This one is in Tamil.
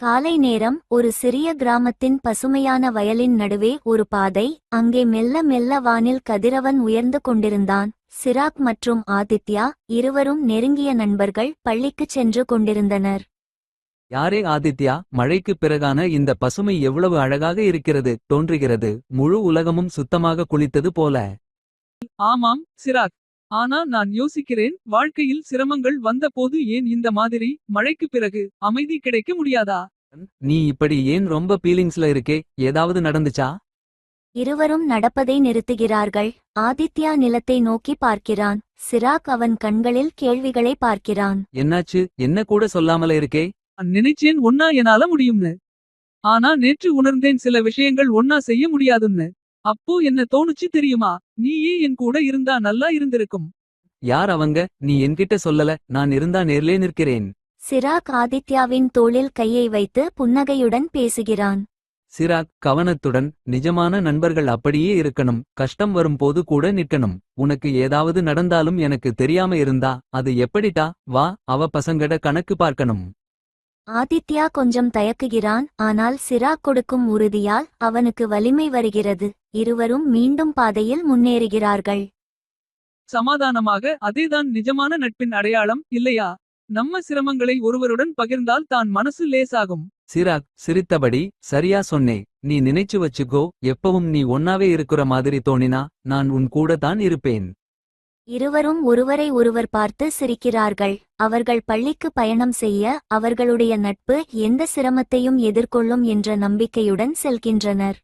காலை நேரம் ஒரு சிறிய கிராமத்தின் பசுமையான வயலின் நடுவே ஒரு பாதை. அங்கே மெல்ல மெல்ல வானில் கதிரவன் உயர்ந்து கொண்டிருந்தான். சிராக் மற்றும் ஆதித்யா இருவரும் நெருங்கிய நண்பர்கள் பள்ளிக்குச் சென்று கொண்டிருந்தனர். யாரே ஆதித்யா, மழைக்குப் பிறகான இந்த பசுமை எவ்வளவு அழகாக இருக்கிறது தோன்றுகிறது. முழு உலகமும் சுத்தமாக குளித்தது போல. ஆமாம் சிராக். ஆனா நான் யோசிக்கிறேன், வாழ்க்கையில் சிரமங்கள் வந்த போது ஏன் இந்த மாதிரி மழைக்கு பிறகு அமைதி கிடைக்க முடியாதா? நீ இப்படி ஏன் ரொம்ப பீலிங்ஸ்ல இருக்கே? ஏதாவது நடந்துச்சா? இருவரும் நடப்பதை நிறுத்துகிறார்கள். ஆதித்யா நிலத்தை நோக்கி பார்க்கிறான். சிராக் அவன் கண்களில் கேள்விகளை பார்க்கிறான். என்னாச்சு? என்ன கூட சொல்லாமல இருக்கே? நான் நினைச்சேன் ஒன்னா என்னால முடியும்னு. ஆனா நேற்று உணர்ந்தேன் சில விஷயங்கள் ஒன்னா செய்ய முடியாதுன்னு. அப்போ என்ன தோணுச்சு தெரியுமா? நீயே என் கூட இருந்தா நல்லா இருந்திருக்கும். யார் அவங்க? நீ என்கிட்ட சொல்லல. நான் இருந்தா நேர்லே நிற்கிறேன். சிராக் ஆதித்யாவின் தோளில் கையை வைத்து புன்னகையுடன் பேசுகிறான். சிராக், கவனத்துடன். நிஜமான நண்பர்கள் அப்படியே இருக்கணும். கஷ்டம் வரும்போது கூட நிற்கணும். உனக்கு ஏதாவது நடந்தாலும் எனக்கு தெரியாம இருந்தா அது எப்படிட்டா? வா, அவ பசங்கட கணக்கு பார்க்கணும். ஆதித்யா கொஞ்சம் தயக்குகிறான். ஆனால் சிராக் கொடுக்கும் உறுதியால் அவனுக்கு வலிமை வருகிறது. இருவரும் மீண்டும் பாதையில் முன்னேறுகிறார்கள். சமாதானமாக. அதேதான் நிஜமான நட்பின் அடையாளம் இல்லையா? நம்ம சிரமங்களை ஒருவருடன் பகிர்ந்தால் தான் மனசு லேசாகும். சிராக் சிரித்தபடி, சரியா சொன்னே. நீ நினைச்சு வச்சுக்கோ, எப்பவும் நீ ஒன்னாவே இருக்கிற மாதிரி தோணினா நான் உன் கூட தான் இருப்பேன். இருவரும் ஒருவரை ஒருவர் பார்த்து சிரிக்கிறார்கள். அவர்கள் பள்ளிக்கு பயணம் செய்ய அவர்களுடைய நட்பு எந்த சிரமத்தையும் எதிர்கொள்ளும் என்ற நம்பிக்கையுடன் செல்கின்றனர்.